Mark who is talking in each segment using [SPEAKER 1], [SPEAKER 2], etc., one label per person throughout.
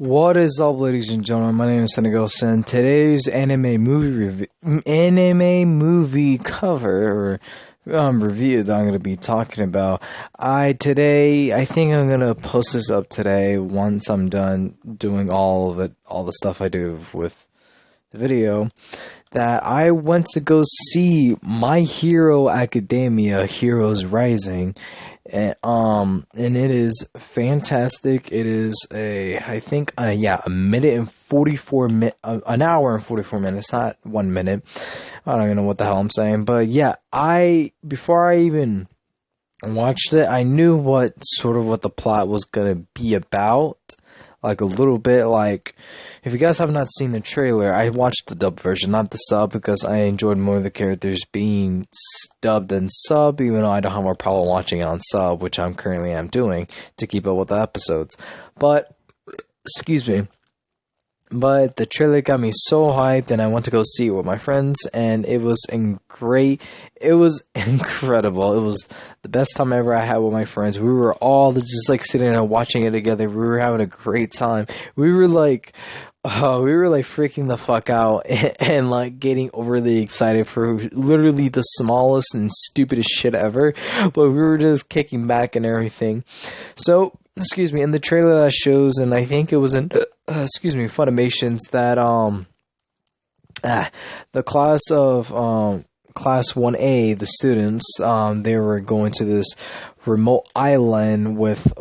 [SPEAKER 1] What is up, ladies and gentlemen? My name is Senegal Sen. Today's anime movie cover or review that I'm going to be talking about. I think I'm going to post this up today once I'm done doing all of it, all the stuff I do with the video. That I went to go see My Hero Academia: Heroes Rising. And it is fantastic. It is a minute and 44 an hour and 44 minutes, not 1 minute. I don't even know what the hell I'm saying, but yeah, before I even watched it, I knew what the plot was gonna be about. Like a little bit, like if you guys have not seen the trailer, I watched the dub version, not the sub, because I enjoyed more of the characters being dubbed than sub, even though I don't have a problem watching it on sub, which I'm currently doing to keep up with the episodes. But the trailer got me so hyped, and I went to go see it with my friends, and it was great. It was incredible. It was the best time ever I had with my friends. We were all just like sitting and watching it together. We were having a great time. We were like freaking the fuck out and like getting overly excited for literally the smallest and stupidest shit ever. But we were just kicking back and everything. So, in the trailer that shows, and I think it was in, Funimation's, that, the class of, Class 1A, the students, they were going to this remote island with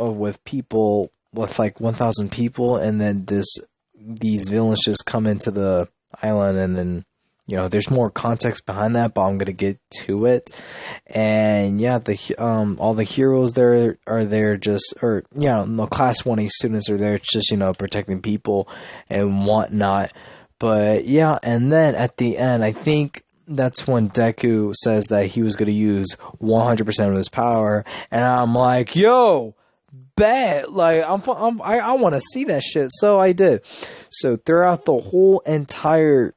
[SPEAKER 1] people, with like 1,000 people, and then these villains just come into the island, and then, there's more context behind that, but I'm gonna get to it. And yeah, all the heroes there are there the Class 1A students are there just, protecting people and whatnot. But yeah, and then at the end, I think that's when Deku says that he was gonna use 100% of his power, and I'm like, yo, bet, like I want to see that shit, so I did. So throughout the whole entirety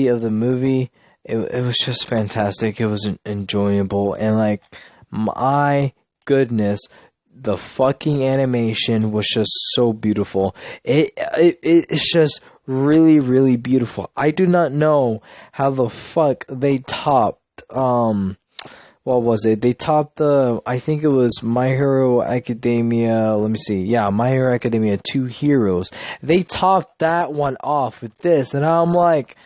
[SPEAKER 1] of the movie, it was just fantastic. It was enjoyable, and like, my goodness, the fucking animation was just so beautiful. It's just really, really beautiful. I do not know how the fuck they topped, what was it? They topped I think it was My Hero Academia, let me see. Yeah, My Hero Academia 2 Heroes. They topped that one off with this, and I'm like,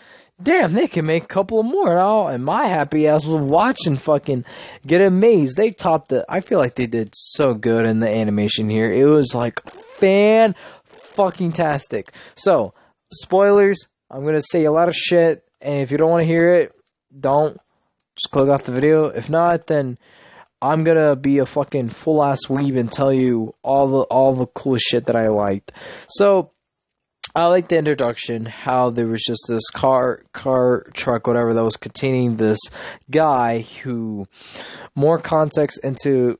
[SPEAKER 1] damn, they can make a couple more, and my happy ass will watch and fucking get amazed. They topped it. I feel like they did so good in the animation here. It was like fan-fucking-tastic. So, spoilers, I'm gonna say a lot of shit, and if you don't want to hear it, don't. Just click off the video. If not, then I'm gonna be a fucking full-ass weeb and tell you all the cool shit that I liked. So, I like the introduction, how there was just this car, truck, whatever, that was containing this guy who, more context, or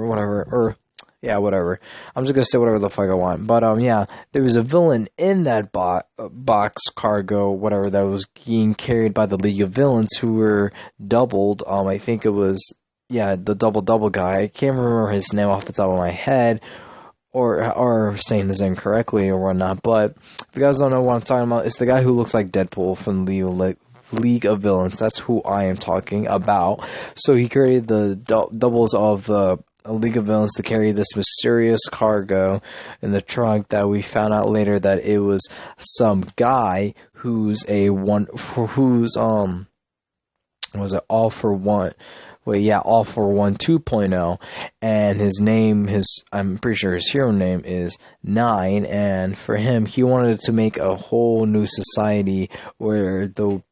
[SPEAKER 1] whatever. I'm just gonna say whatever the fuck I want. But there was a villain in that box cargo, whatever, that was being carried by the League of Villains, who were doubled. I think it was the double guy. I can't remember his name off the top of my head, or saying his name correctly or whatnot. But if you guys don't know what I'm talking about, it's the guy who looks like Deadpool from the League of Villains. That's who I am talking about. So he created the doubles of the League of Villains to carry this mysterious cargo in the trunk, that we found out later that it was some guy who's All For One. All For One 2.0, and I'm pretty sure his hero name is Nine, and for him, he wanted to make a whole new society where the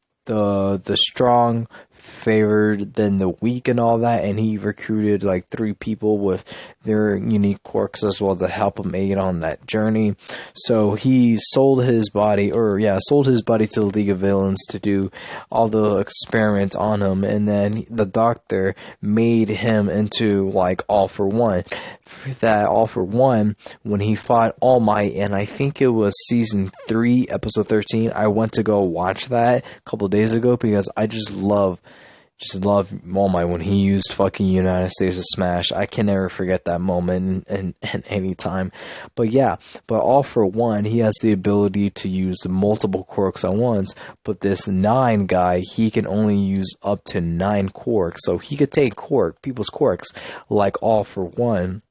[SPEAKER 1] strong favored than the weak and all that, and he recruited like 3 people with their unique quirks as well to help him aid on that journey. So he sold his body to the League of Villains to do all the experiments on him, and then the doctor made him into like All For One. That All For One, when he fought All Might, and I think it was season 3, episode 13. I went to go watch that a couple days ago because I just love just love All Might when he used fucking United States of Smash. I can never forget that moment in any time. But yeah, but All For One, he has the ability to use multiple quirks at once. But this 9 guy, he can only use up to 9 quirks. So he could take people's quirks like All For One,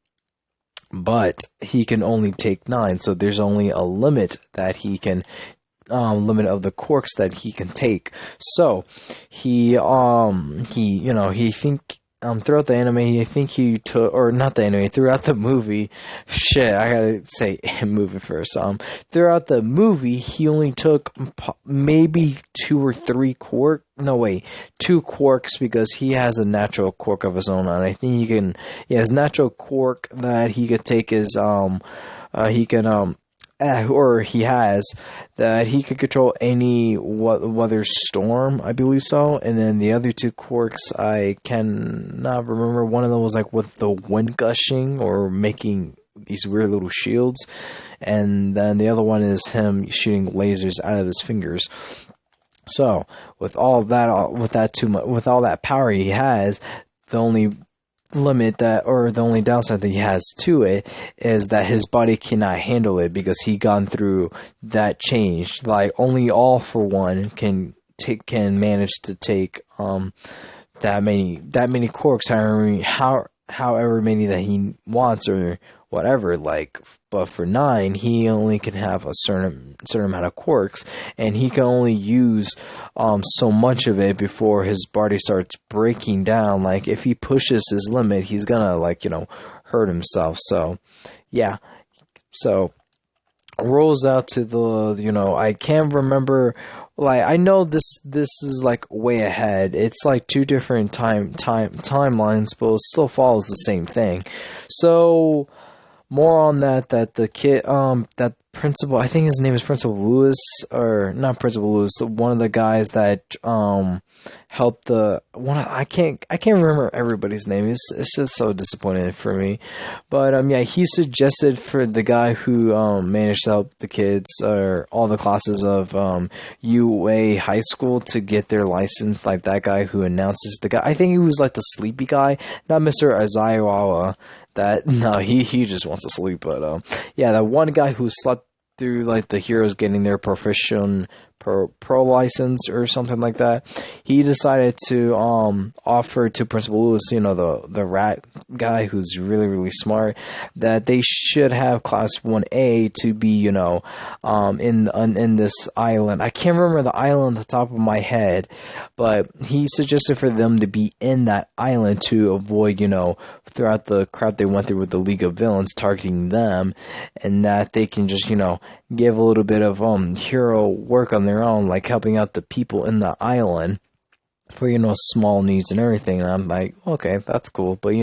[SPEAKER 1] but he can only take 9. So there's only a limit that he can limit of the quirks that he can take. So he think throughout the anime, I think he took, or not the anime, throughout the movie, shit, I gotta say movie first. Throughout the movie, he only took maybe 2 or 3 quirks. No, wait, 2 quirks, because he has a natural quirk of his own, and I think his natural quirk that he could take is he has that he could control any weather storm, I believe so. And then the other 2 quirks, I cannot remember. One of them was like with the wind gushing or making these weird little shields, and then the other one is him shooting lasers out of his fingers. So with all that, with all that power he has, the only limit the only downside that he has to it is that his body cannot handle it, because he gone through that change. Like only All For One can manage to take that many quirks, however many that he wants or whatever. Like, but for 9, he only can have a certain amount of quirks, and he can only use so much of it before his body starts breaking down. Like if he pushes his limit, he's gonna hurt himself. So yeah, so rolls out to the I can't remember. Like I know this is like way ahead. It's like 2 different timelines, but it still follows the same thing. So more on that the kid that principal, I think his name is Principal Lewis, or not Principal Lewis, one of the guys that helped the one. I can't remember everybody's name. It's just so disappointing for me. But yeah, he suggested for the guy who managed to help the kids or all the classes of UA High School to get their license, like that guy who announces the guy. I think he was like the sleepy guy, not Mr. Aizawa. He just wants to sleep. But yeah, that one guy who slept through like the heroes getting their pro license or something like that, he decided to offer to Principal Lewis, the rat guy who's really, really smart, that they should have class 1A to be in this island. I can't remember the island at the top of my head, but he suggested for them to be in that island to avoid throughout the crap they went through with the League of Villains targeting them, and that they can just give a little bit of hero work on their own, like helping out the people in the island for small needs and everything. And I'm like, okay, that's cool, but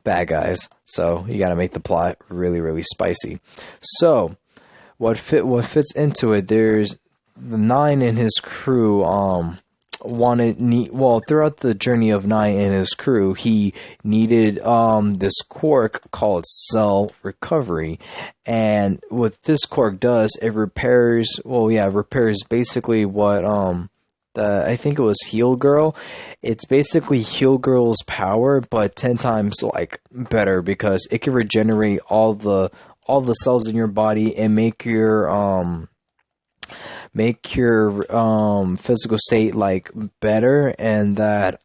[SPEAKER 1] bad guys, so you gotta make the plot really, really spicy. So what fits into it, there's the 9 and his crew throughout the journey of 9 and his crew, he needed this quirk called Cell Recovery. And what this quirk does, it repairs basically what I think it was Heal Girl. It's basically Heal Girl's power, but 10 times like better, because it can regenerate all the cells in your body and make your physical state like better, and that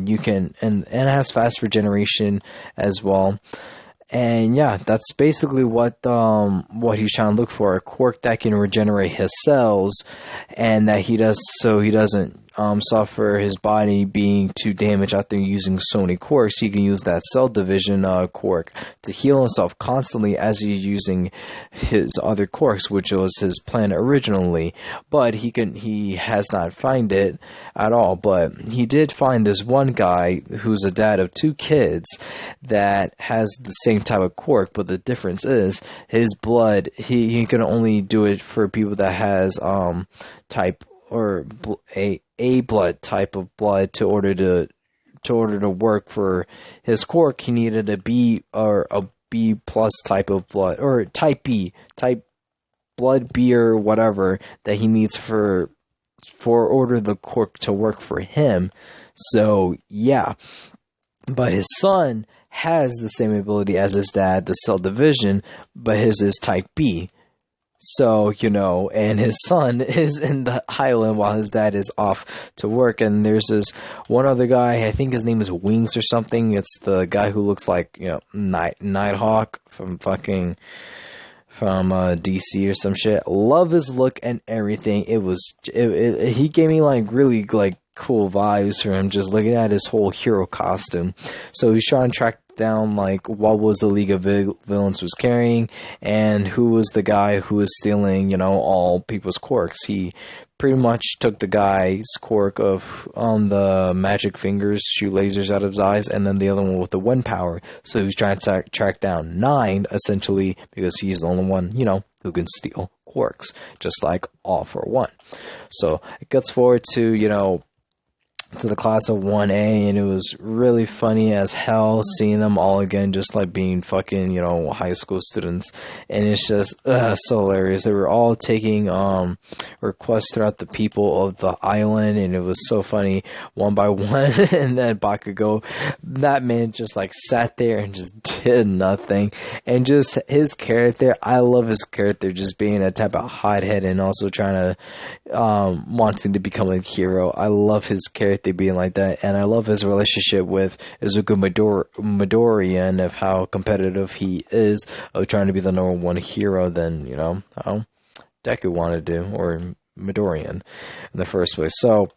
[SPEAKER 1] you can and it has fast regeneration as well. And yeah, that's basically what he's trying to look for, a quirk that can regenerate his cells, and that he doesn't suffer his body being too damaged after using so many quirks. He can use that cell division quirk to heal himself constantly as he's using his other quirks, which was his plan originally. But he has not found it at all. But he did find this one guy who's a dad of 2 kids that has the same type of quirk, but the difference is his blood. He can only do it for people that has type or a blood type of blood. To order to work for his quirk, he needed a B or a B plus type of blood, or type blood B or whatever that he needs for order the quirk to work for him. So yeah, but his son has the same ability as his dad, the cell division, but his is type B. So, and his son is in the island while his dad is off to work. And there's this one other guy, I think his name is Wings or something. It's the guy who looks like, Nighthawk from DC or some shit. Love his look and everything. He gave me like really like cool vibes from him just looking at his whole hero costume. So he's trying to track down like what was the League of Villains was carrying and who was the guy who was stealing, all people's quirks. He pretty much took the guy's quirk of the magic fingers, shoot lasers out of his eyes, and then the other one with the wind power. So he was trying to track down 9 essentially because he's the only one, who can steal quirks, just like All for One. So it gets forward to, to the class of 1A, and it was really funny as hell seeing them all again, just like being fucking, high school students. And it's just so hilarious. They were all taking requests throughout the people of the island, and it was so funny one by one. And then Bakugo, that man just like sat there and just did nothing. And just his character, I love his character just being a type of hothead and also trying to wanting to become a hero. I love his character being like that, and I love his relationship with Izuku Midoriya, of how competitive he is of trying to be the number one hero than how Deku wanted to, or Midoriya in the first place. So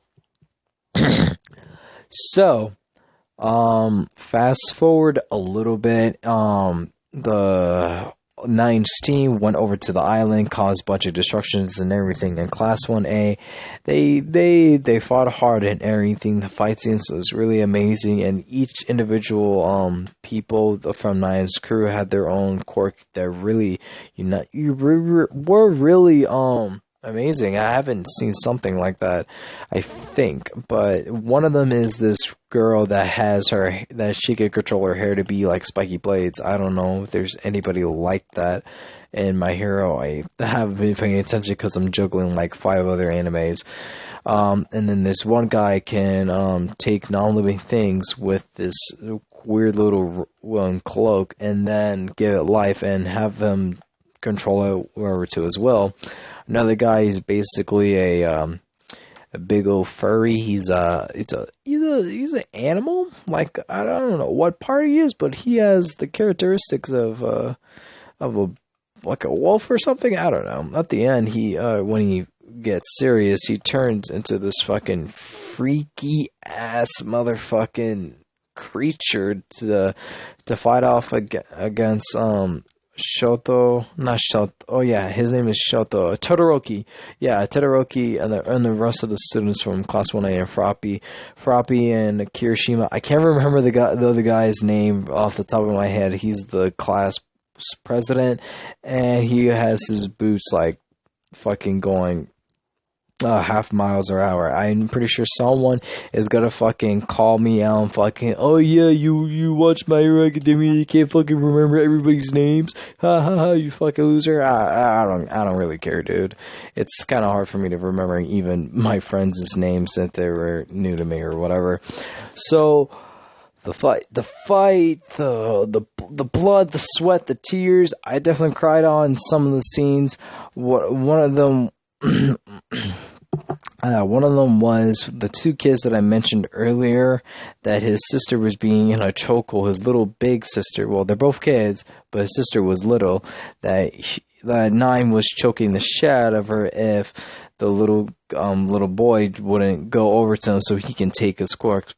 [SPEAKER 1] fast forward a little bit, the Nine's team went over to the island, caused a bunch of destructions and everything. In Class 1A, they fought hard and everything. The fight scenes was really amazing, and each individual people from Nine's crew had their own quirk that really were really amazing. I haven't seen something like that, I think. But one of them is this girl that she could control her hair to be like spiky blades. I don't know if there's anybody like that in My Hero. I haven't been paying attention because I'm juggling like 5 other animes. And then this one guy can take non-living things with this weird little cloak and then give it life and have them control it wherever to as well. Another guy is basically a big old furry. He's an animal. Like I don't know what part he is, but he has the characteristics of a wolf or something. I don't know. At the end, he when he gets serious, he turns into this fucking freaky ass motherfucking creature to fight off against Shoto, not Shoto. Oh yeah, his name is Shoto. Todoroki. Yeah, Todoroki and the rest of the students from Class 1A and Froppy and Kirishima. I can't remember the other guy's name off the top of my head. He's the class president, and he has his boots like fucking going half miles per hour. I'm pretty sure someone is gonna fucking call me out and fucking, oh yeah, you watch My Hero Academia, you can't fucking remember everybody's names. Ha ha ha, you fucking loser. I don't really care, dude. It's kind of hard for me to remember even my friends' names since they were new to me or whatever. So the fight, the blood, the sweat, the tears. I definitely cried on some of the scenes. One of them was the 2 kids that I mentioned earlier, that his sister was being in a chokehold. His little big sister, well, they're both kids, but his sister was little, that Nine was choking the shit out of her if the little boy wouldn't go over to him so he can take his quirk.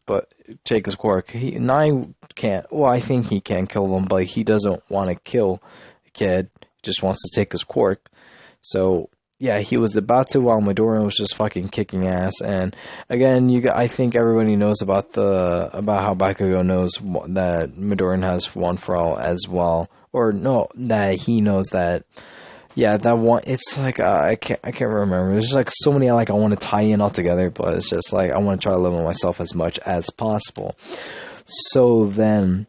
[SPEAKER 1] Nine can't. Well, I think he can kill him, but he doesn't want to kill the kid. He just wants to take his quirk. So yeah, he was about to while Midoriya was just fucking kicking ass. And again, I think everybody knows about how Bakugo knows that Midoriya has one for all as well, or no, that he knows that. Yeah, that one. It's like I can't remember. There's just like so many I want to tie in all together, but it's just like I want to try to limit myself as much as possible. So then,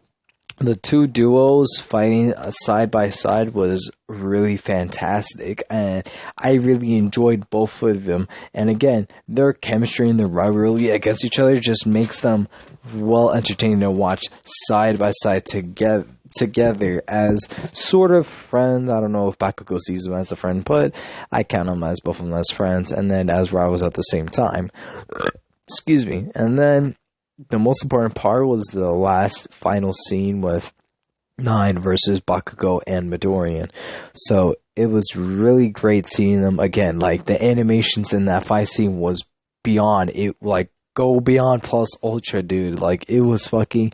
[SPEAKER 1] the two duos fighting side by side was really fantastic, and I really enjoyed both of them. And again, their chemistry and their rivalry against each other just makes them well entertaining to watch side by side together as sort of friends. I don't know if Bakugo sees them as a friend, but I count them as both of them as friends, and then as rivals at the same time. Excuse me. And then the most important part was the last final scene with Nine versus Bakugo and Midoriyan. So it was really great seeing them again. Like, the animations in that fight scene was beyond it, like, go beyond plus ultra, dude. Like, it was fucking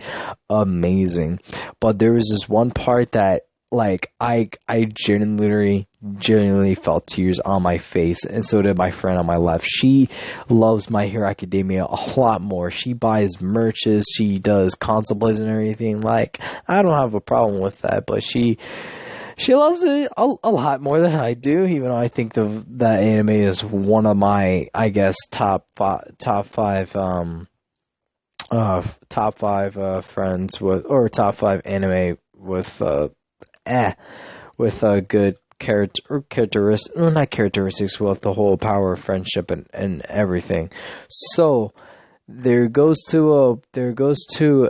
[SPEAKER 1] amazing. But there was this one part that, like, I genuinely felt tears on my face, and so did my friend on my left. She loves My Hero Academia a lot more. She buys merches, she does cosplays and everything. Like, I don't have a problem with that, but she loves it a lot more than I do, even though I think that anime is one of my, I guess, top five friends with, or top five anime with good characteristics, well, not characteristics, with the whole power of friendship and everything. So there goes to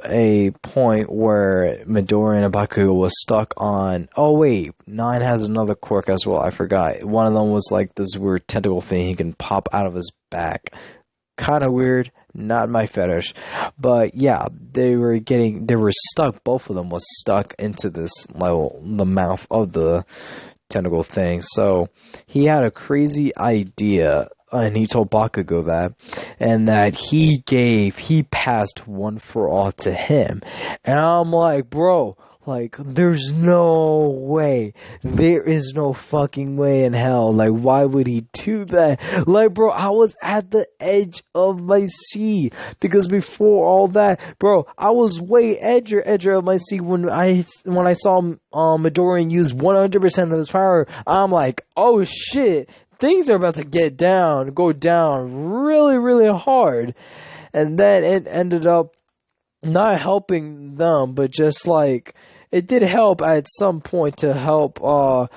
[SPEAKER 1] a point where Midoriya and Bakugo was stuck on. Oh wait, Nine has another quirk as well. I forgot. One of them was like this weird tentacle thing he can pop out of his back. Kind of weird, not my fetish. But yeah, they were stuck. Both of them was stuck into this level, the mouth of the tentacle thing. So he had a crazy idea, and he told Bakugo that, and that he passed One for All to him. And I'm like, bro, like, there's no way. There is no fucking way in hell. Like, why would he do that? Like, bro, I was at the edge of my seat. Because before all that, bro, I was way edge of my seat when I saw Midoriyan use 100% of his power. I'm like, oh shit, things are about to go down really, really hard. And then it ended up not helping them, but just like, it did help at some point to help for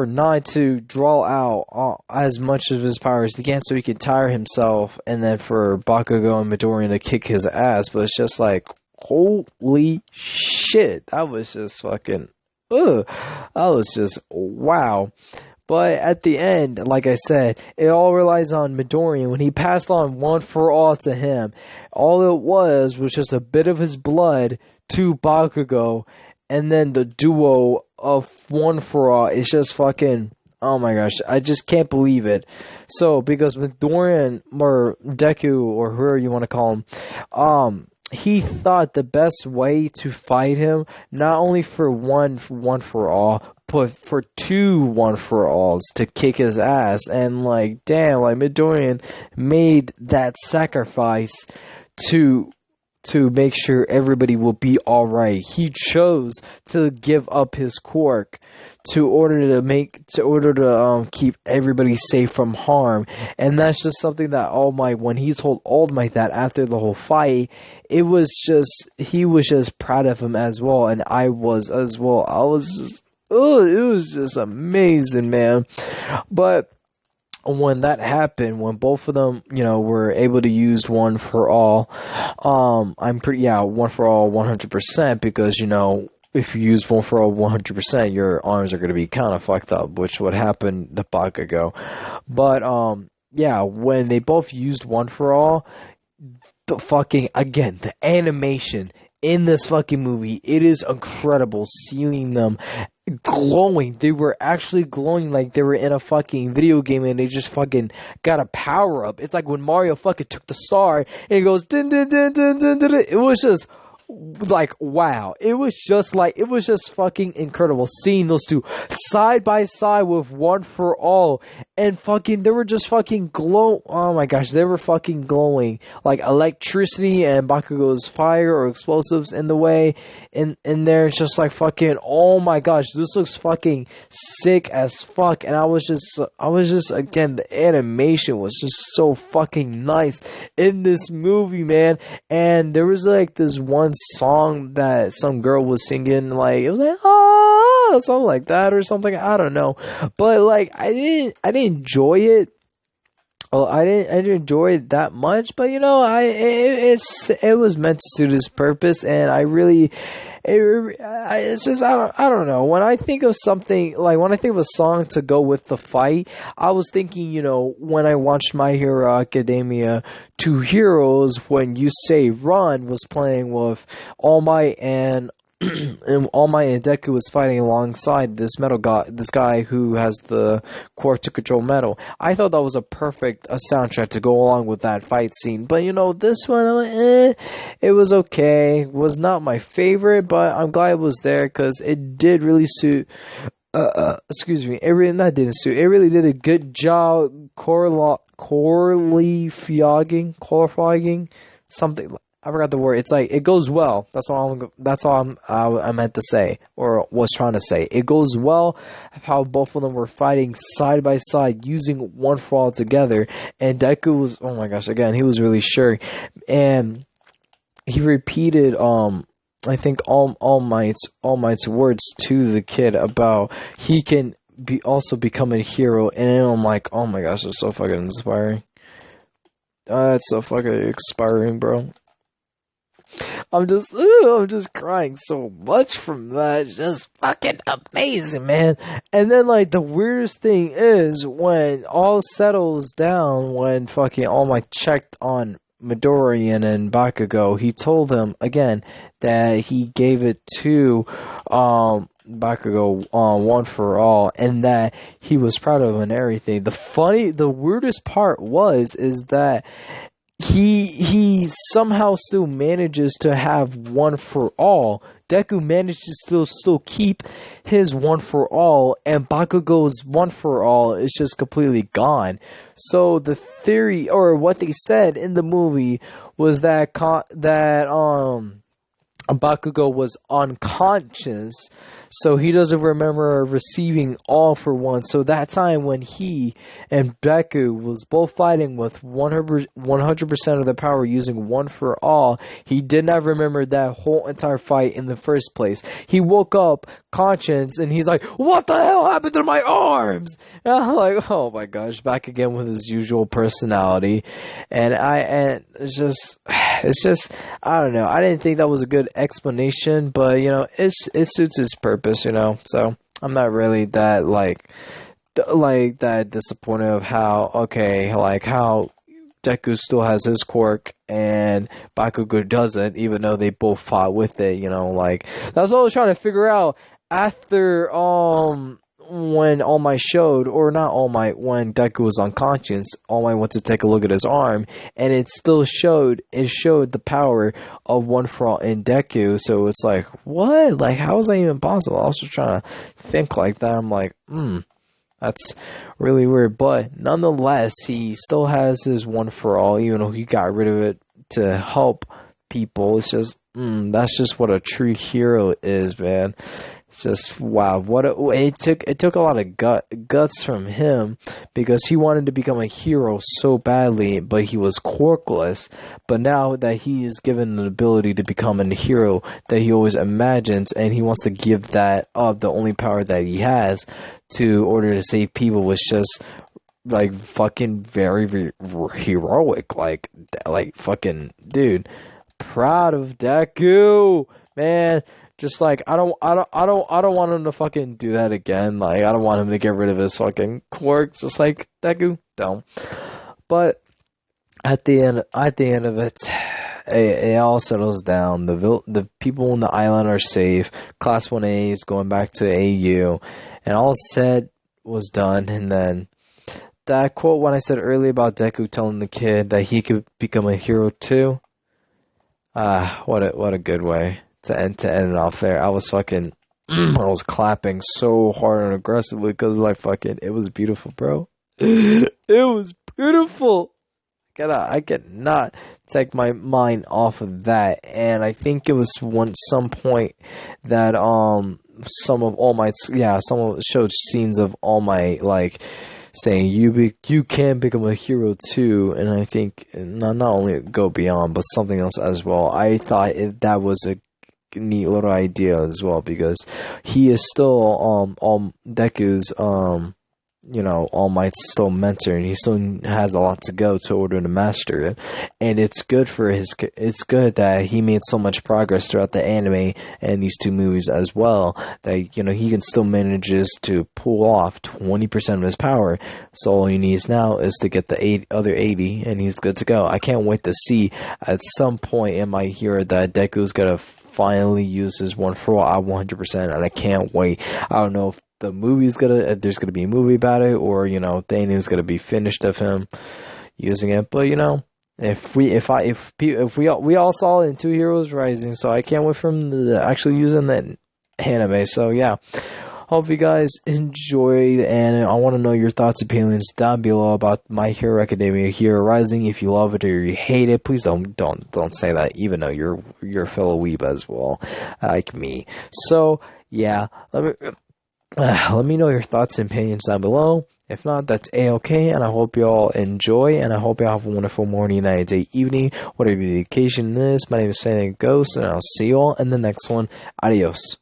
[SPEAKER 1] Nine to draw out as much of his power as he can so he could tire himself, and then for Bakugo and Midoriyan to kick his ass. But it's just like, holy shit, that was just fucking that was just wow. But at the end, like I said, it all relies on Midoriyan. When he passed on One for All to him, all it was just a bit of his blood to Bakugo, and then the duo of One for All is just fucking, oh my gosh, I just can't believe it. So, because Midoriyan, or Deku, or whoever you want to call him, he thought the best way to fight him, not only for one for all, but for two One for Alls to kick his ass. And like, damn, like, Midoriyan made that sacrifice to make sure everybody will be alright. He chose to give up his quirk to keep everybody safe from harm. And that's just something that All Might, when he told All Might that after the whole fight, he was just proud of him as well, and I was as well. I was just, it was just amazing, man. But when that happened, when both of them, were able to use One for All, One for All 100%, because, if you use One for All 100%, your arms are going to be kind of fucked up, which would happen to Bakugo. But, when they both used One for All, the animation in this fucking movie, it is incredible seeing them glowing. They were actually glowing like they were in a fucking video game, and they just fucking got a power up. It's like when Mario fucking took the star and it goes dun, dun, dun, dun, dun, dun, dun. It was just like, wow. It was just fucking incredible seeing those two side by side with One for All. and fucking they were just fucking glow. Oh my gosh, they were fucking glowing like electricity and Bakugo's fire or explosives in the way. And there, it's just like fucking. Oh my gosh, this looks fucking sick as fuck. And I was just again, the animation was just so fucking nice in this movie, man. And there was like this one song that some girl was singing, like it was like something like that or something. I don't know, but like I didn't enjoy it. Well, I didn't enjoy it that much, but you know, it was meant to suit its purpose, and it's just I don't know. When I think of something like when I think of a song to go with the fight, I was thinking, you know, when I watched My Hero Academia, Two Heroes, when You Say Run was playing with All Might and and All Might and Deku was fighting alongside this this guy who has the quirk to control metal. I thought that was a perfect soundtrack to go along with that fight scene. But you know, this one, it was okay. It was not my favorite, but I'm glad it was there because it did really suit. Excuse me. It really did a good job choreographing something. I forgot the word. It's like it goes well. That's all. I meant to say, or was trying to say. It goes well. How both of them were fighting side by side, using One for All together. And Deku was, oh my gosh, again, he was really sure, and he repeated, I think All Might's words to the kid about he can also become a hero. And I'm like, oh my gosh, it's so fucking inspiring. It's so fucking inspiring, bro. I'm just crying so much from that. It's just fucking amazing, man. And then, like, the weirdest thing is when all settles down, when fucking All Might checked on Midoriya and Bakugo, he told them again that he gave it to Bakugo One for All, and that he was proud of him and everything. The weirdest part is that he somehow still manages to have One for All. Deku managed to still keep his One for All, and Bakugo's One for All is just completely gone. So the theory, or what they said in the movie, was that Bakugo was unconscious, so he doesn't remember receiving All for One. So that time when he and Deku was both fighting with 100% of the power using One for All, he did not remember that whole entire fight in the first place. He woke up conscious and he's like, what the hell happened to my arms? And I'm like, oh my gosh, back again with his usual personality. And it's just I don't know. I didn't think that was a good explanation, but you know, it suits his purpose, you know. So I'm not really that like that disappointed of how how Deku still has his quirk and Bakugo doesn't, even though they both fought with it, you know. Like, that's what I was trying to figure out after when All Might showed, or not All Might, when Deku was unconscious. All Might went to take a look at his arm, and it still showed the power of One for All in Deku. So it's like, what? Like, how is that even possible? I was just trying to think like that. I'm like, that's really weird. But nonetheless, he still has his One for All, even though he got rid of it to help people. It's just, that's just what a true hero is, man. It's just, wow, it took a lot of guts from him, because he wanted to become a hero so badly, but he was quirkless. But now that he is given the ability to become a hero that he always imagines, and he wants to give that up, the only power that he has, to order to save people, was just like fucking very, very heroic. Like fucking dude, proud of Deku, man. Just like, I don't want him to fucking do that again. Like, I don't want him to get rid of his fucking quirks, just like Deku. Don't. But at the end of it, it all settles down. The people on the island are safe. Class 1A is going back to AU, and all said was done. And then that quote when I said earlier about Deku telling the kid that he could become a hero too. What a good way to end it off there. I was fucking I was clapping so hard and aggressively because like fucking it was beautiful, bro. It was beautiful. I cannot take my mind off of that. And I think it was some point that some of All Might's, some of showed scenes of All Might like saying you can become a hero too. And I think not only go beyond but something else as well. I thought that was a neat little idea as well, because he is still all Deku's All Might's still mentor, and he still has a lot to go to order to master it. And it's good that he made so much progress throughout the anime and these two movies as well, that he can still manages to pull off 20% of his power. So all he needs now is to get the other 80, and he's good to go. I can't wait to see at some point in my hero that Deku's gonna finally use his one for all 100%, and I can't wait. I don't know if there's gonna be a movie about it, or the anime's gonna be finished of him using it. But if we all saw it in Two Heroes Rising, so I can't wait for him to actually use it in the anime. So yeah, hope you guys enjoyed, and I want to know your thoughts and opinions down below about My Hero Academia Hero Rising. If you love it or you hate it, please don't say that, even though you're a fellow weeb as well, like me. So yeah, let me know your thoughts and opinions down below. If not, that's a-okay, and I hope you all enjoy, and I hope you all have a wonderful morning, night, day, evening, whatever the occasion is. My name is Phantom Ghost, and I'll see you all in the next one. Adios.